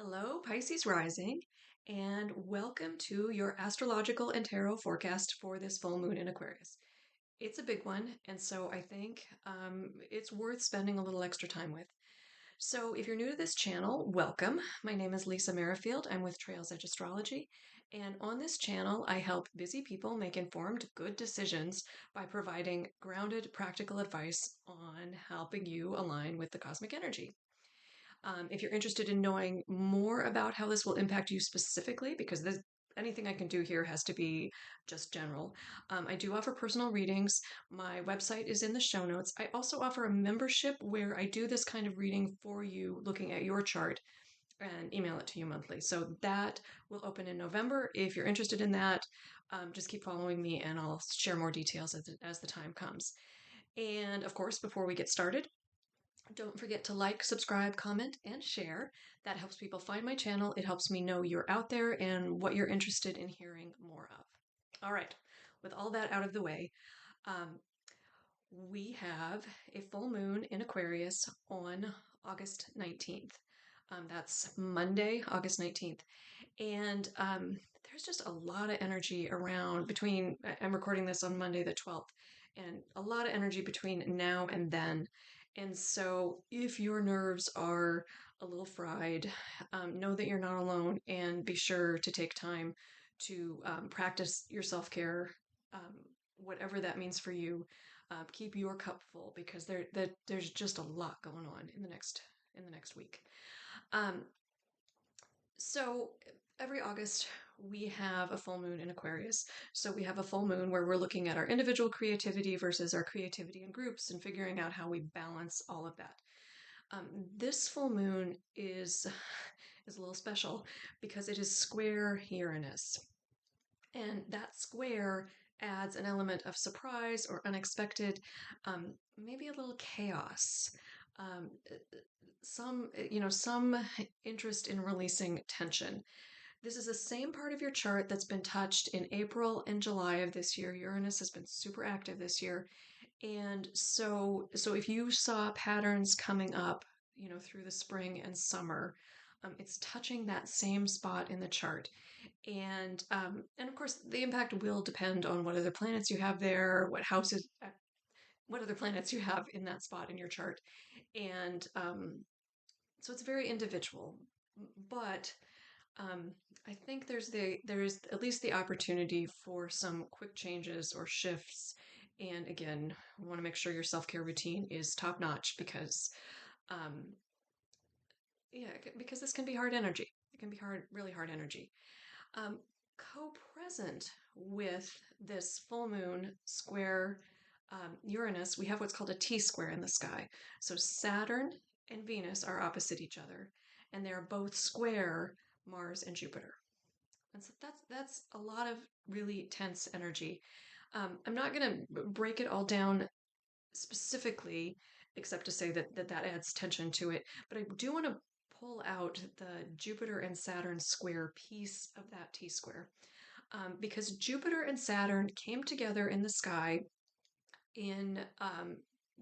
Hello, Pisces rising, and welcome to your astrological and tarot forecast for this full moon in Aquarius. It's a big one, and so I think it's worth spending a little extra time with. So, if you're new to this channel, welcome. My name is Lisa Merrifield. I'm with Trails Edge Astrology, and on this channel, I help busy people make informed, good decisions by providing grounded, practical advice on helping you align with the cosmic energy. If you're interested in knowing more about how this will impact you specifically, because anything I can do here has to be just general, I do offer personal readings. My website is in the show notes. I also offer a membership where I do this kind of reading for you, looking at your chart and email it to you monthly. So that will open in November. If you're interested in that, just keep following me and I'll share more details as the time comes. And of course, before we get started, don't forget to like, subscribe, comment, and share. That helps people find my channel. It helps me know you're out there and what you're interested in hearing more of. All right, with all that out of the way, um, we have a full moon in Aquarius on August 19th. That's Monday, August 19th. And there's just a lot of energy around between, I'm recording this on Monday the 12th, and a lot of energy between now and then. And so if your nerves are a little fried, know that you're not alone and be sure to take time to practice your self care, um, whatever that means for you. Keep your cup full because there's just a lot going on in the next week. Um, so every August, we have a full moon in Aquarius. So we have a full moon where we're looking at our individual creativity versus our creativity in groups and figuring out how we balance all of that. Um, this full moon is a little special because it is square Uranus, and that square adds an element of surprise or unexpected, maybe a little chaos. Um, some interest in releasing tension. This is the same part of your chart that's been touched in April and July of this year. Uranus has been super active this year. And so if you saw patterns coming up, through the spring and summer, it's touching that same spot in the chart. And of course, the impact will depend on what other planets you have there, what other planets you have in that spot in your chart. And so it's very individual. But um, I think there is at least the opportunity for some quick changes or shifts. And again, I want to make sure your self care routine is top notch because, um, yeah, because this can be hard energy. It can be hard, really hard energy. Um, Co-present with this full moon square Uranus, we have what's called a T square in the sky. So Saturn and Venus are opposite each other, and they are both square Mars and Jupiter. And so that's a lot of really tense energy. I'm not going to break it all down specifically, except to say that adds tension to it. But I do want to pull out the Jupiter and Saturn square piece of that T square. Because Jupiter and Saturn came together in the sky in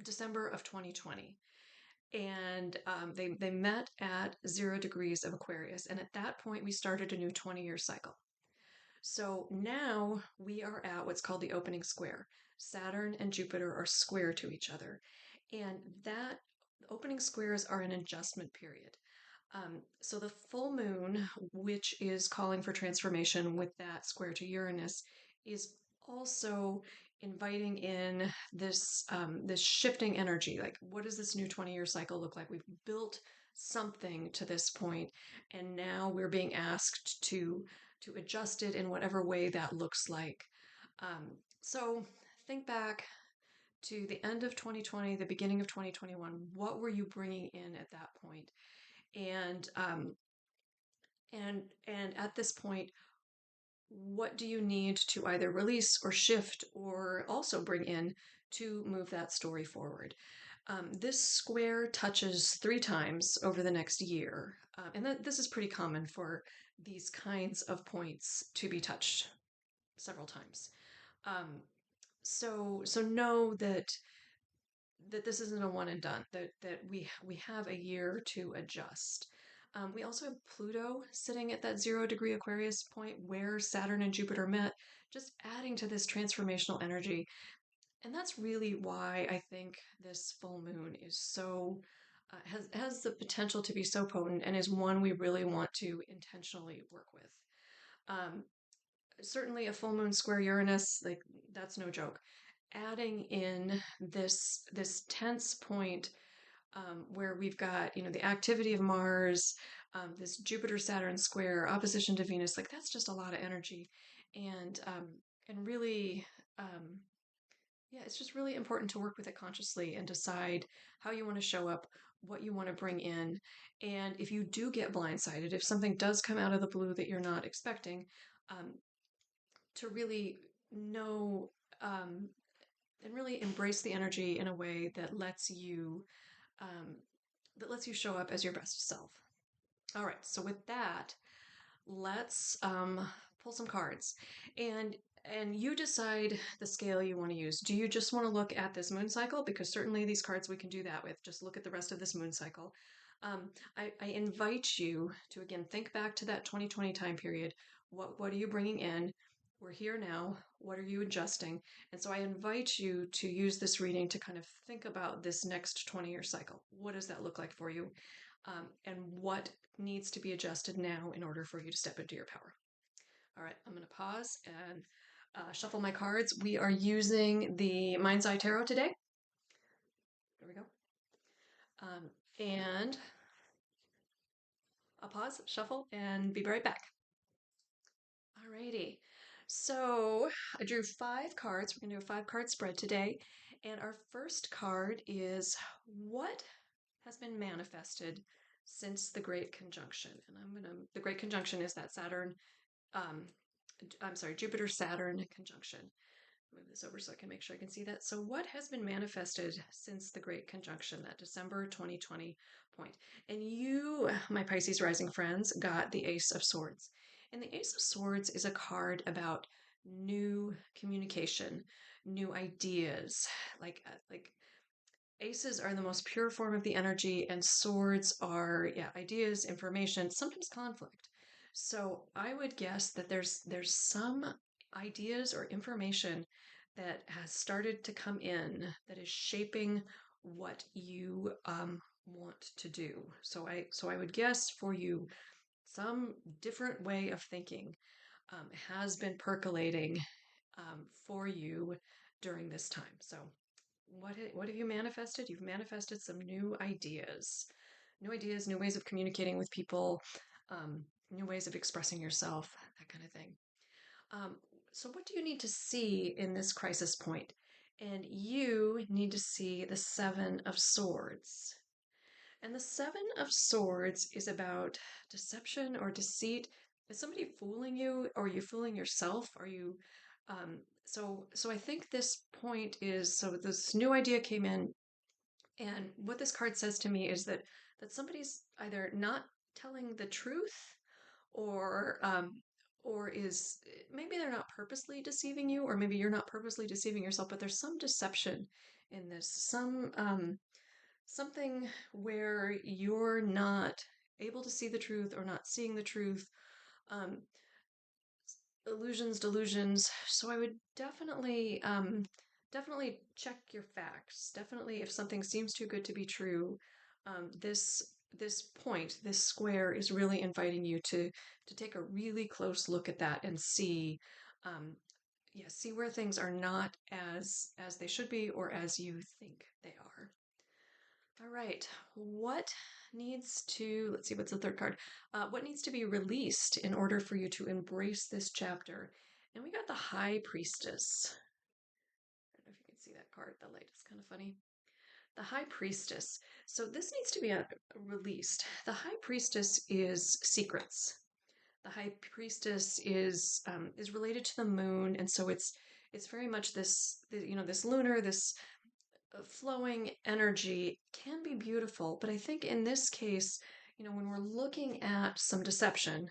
December of 2020. And they met at 0 degrees of Aquarius. And at that point, we started a new 20-year cycle. So now we are at what's called the opening square. Saturn and Jupiter are square to each other. And that opening squares are an adjustment period. So the full moon, which is calling for transformation with that square to Uranus, is also inviting in this shifting energy. Like, what does this new 20-year cycle look like? We've built something to this point, and now we're being asked to adjust it in whatever way that looks like. So think back to the end of 2020, the beginning of 2021. What were you bringing in at that point? And and at this point, what do you need to either release or shift or also bring in to move that story forward? This square touches 3 times over the next year, this is pretty common for these kinds of points to be touched several times. Um, so know that this isn't a one and done. That we have a year to adjust. We also have Pluto sitting at that 0 degree Aquarius point where Saturn and Jupiter met, just adding to this transformational energy. And that's really why I think this full moon is so has the potential to be so potent and is one we really want to intentionally work with. Um, Certainly, a full moon square Uranus, like that's no joke. Adding in this tense point where we've got the activity of Mars, this Jupiter Saturn square opposition to Venus, like that's just a lot of energy, and really. Um, yeah, it's just really important to work with it consciously and decide how you want to show up, what you want to bring in. And if you do get blindsided, if something does come out of the blue that you're not expecting, um, to really know and really embrace the energy in a way um, that lets you show up as your best self. All right, so with that, let's pull some cards, and you decide the scale you want to use. Do you just want to look at this moon cycle? Because certainly these cards we can do that with. Just look at the rest of this moon cycle. I invite you to again think back to that 2020 time period. What are you bringing in? We're here now. What are you adjusting? And so I invite you to use this reading to kind of think about this next 20-year cycle. What does that look like for you? And what needs to be adjusted now in order for you to step into your power. All right, I'm going to pause and shuffle my cards. We are using the Mind's Eye Tarot today. There we go. And I'll pause, shuffle, and be right back. Alrighty. So I drew 5 cards. We're going to do a 5-card spread today. And our first card is what has been manifested since the Great Conjunction. And the Great Conjunction is that Jupiter Saturn conjunction. Move this over so I can make sure I can see that. So what has been manifested since the Great Conjunction, that December 2020 point? And you, my Pisces rising friends, got the Ace of Swords. And the Ace of Swords is a card about new communication, new ideas, like aces are the most pure form of the energy, and swords are, ideas, information, sometimes conflict. So I would guess that there's some ideas or information that has started to come in that is shaping what you want to do. So I would guess for you some different way of thinking has been percolating for you during this time. So what have you manifested? You've manifested some new ideas, new ways of communicating with people, new ways of expressing yourself, that kind of thing. Um, so what do you need to see in this crisis point? And you need to see the 7 of Swords. And the 7 of Swords is about deception or deceit. Is somebody fooling you, or are you fooling yourself? Are you so I think this point is, so this new idea came in, and what this card says to me is that somebody's either not telling the truth, or is maybe they're not purposely deceiving you, or maybe you're not purposely deceiving yourself, but there's some deception in this, something where you're not able to see the truth or not seeing the truth. Um, Illusions, delusions. So I would definitely check your facts. Definitely, if something seems too good to be true, this point, this square, is really inviting you to take a really close look at that and see, see where things are not as they should be, or as you think they are. All right, let's see, what's the third card? What needs to be released in order for you to embrace this chapter? And we got the High Priestess. I don't know if you can see that card. The light is kind of funny. The High Priestess. So this needs to be released. The High Priestess is secrets. The High Priestess is related to the moon, and so it's very much this lunar, this flowing energy can be beautiful, but I think in this case, when we're looking at some deception,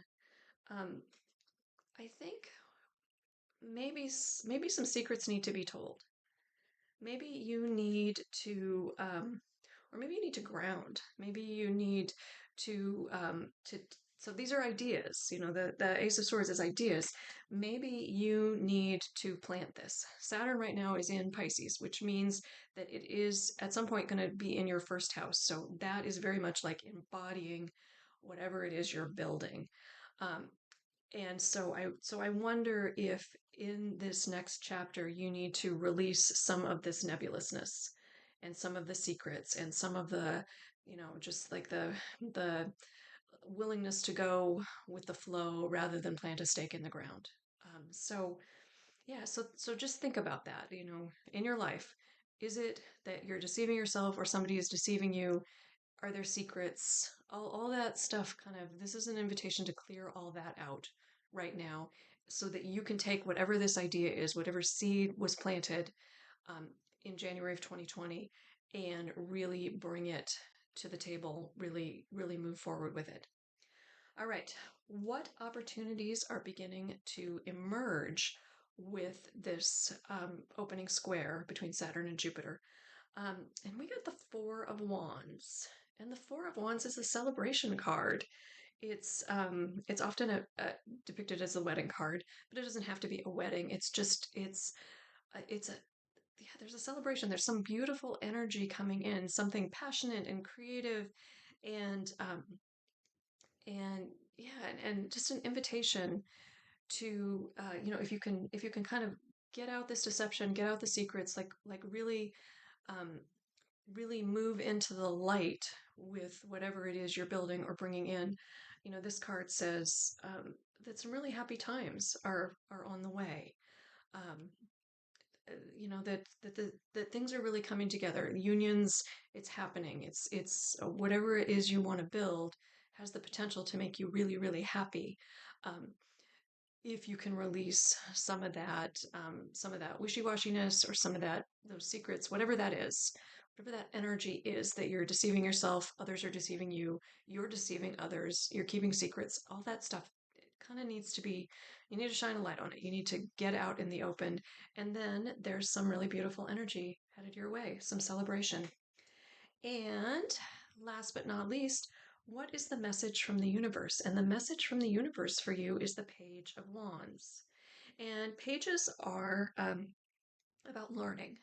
I think maybe some secrets need to be told. Maybe you need to, or maybe you need to ground. Maybe you need to so these are ideas, the Ace of Swords is ideas. Maybe you need to plant this. Saturn right now is in Pisces, which means that it is at some point going to be in your first house. So that is very much like embodying whatever it is you're building. Um, and so I wonder if in this next chapter you need to release some of this nebulousness and some of the secrets and some of the, just like the willingness to go with the flow rather than plant a stake in the ground. So yeah, so just think about that, in your life. Is it that you're deceiving yourself or somebody is deceiving you? Are there secrets? All that stuff kind of, this is an invitation to clear all that out right now so that you can take whatever this idea is, whatever seed was planted um, in January of 2020, and really bring it to the table, really, really move forward with it. All right, what opportunities are beginning to emerge with this opening square between Saturn and Jupiter? And we got the Four of Wands. And the Four of Wands is a celebration card. It's often depicted as a wedding card, but it doesn't have to be a wedding. It's a yeah. There's a celebration. There's some beautiful energy coming in, something passionate and creative, and and yeah, and just an invitation to if you can kind of get out this deception, get out the secrets, like um, really move into the light with whatever it is you're building or bringing in. This card says that some really happy times are on the way. Um, that things are really coming together. Unions, it's happening. It's whatever it is you want to build has the potential to make you really, really happy. Um, if you can release some of that wishy-washiness or some of those secrets, whatever that is, whatever that energy is that you're deceiving yourself, others are deceiving you, you're deceiving others, you're keeping secrets, all that stuff, it kind of needs to be, you need to shine a light on it. You need to get out in the open. And then there's some really beautiful energy headed your way, some celebration. And last but not least, what is the message from the universe? And the message from the universe for you is the Page of Wands. And pages are about learning,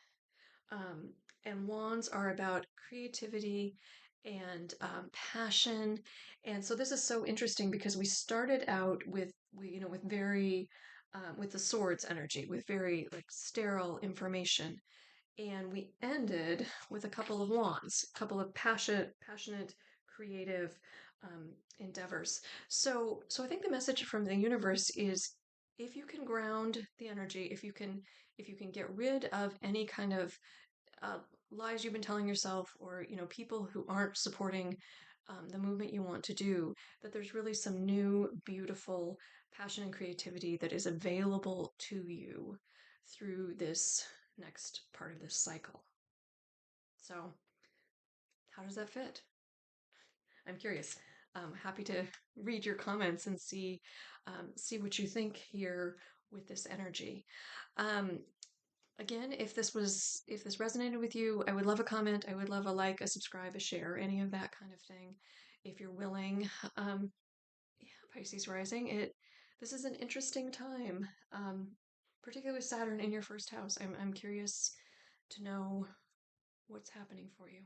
um, and wands are about creativity and passion. And so this is so interesting because we started out with very with the swords energy, with very like sterile information, and we ended with a couple of wands, a couple of passionate, creative endeavors. So I think the message from the universe is, if you can ground the energy, if you can get rid of any kind of uh, lies you've been telling yourself, or people who aren't supporting the movement you want to do, that there's really some new, beautiful passion and creativity that is available to you through this next part of this cycle. So, how does that fit? I'm curious. Happy to read your comments and see what you think here with this energy. Um, Again, if this resonated with you, I would love a comment. I would love a like, a subscribe, a share, any of that kind of thing, if you're willing. Yeah, Pisces rising. This is an interesting time, particularly with Saturn in your first house. I'm curious to know what's happening for you.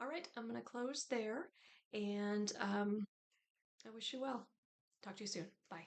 All right, I'm going to close there, and I wish you well. Talk to you soon. Bye.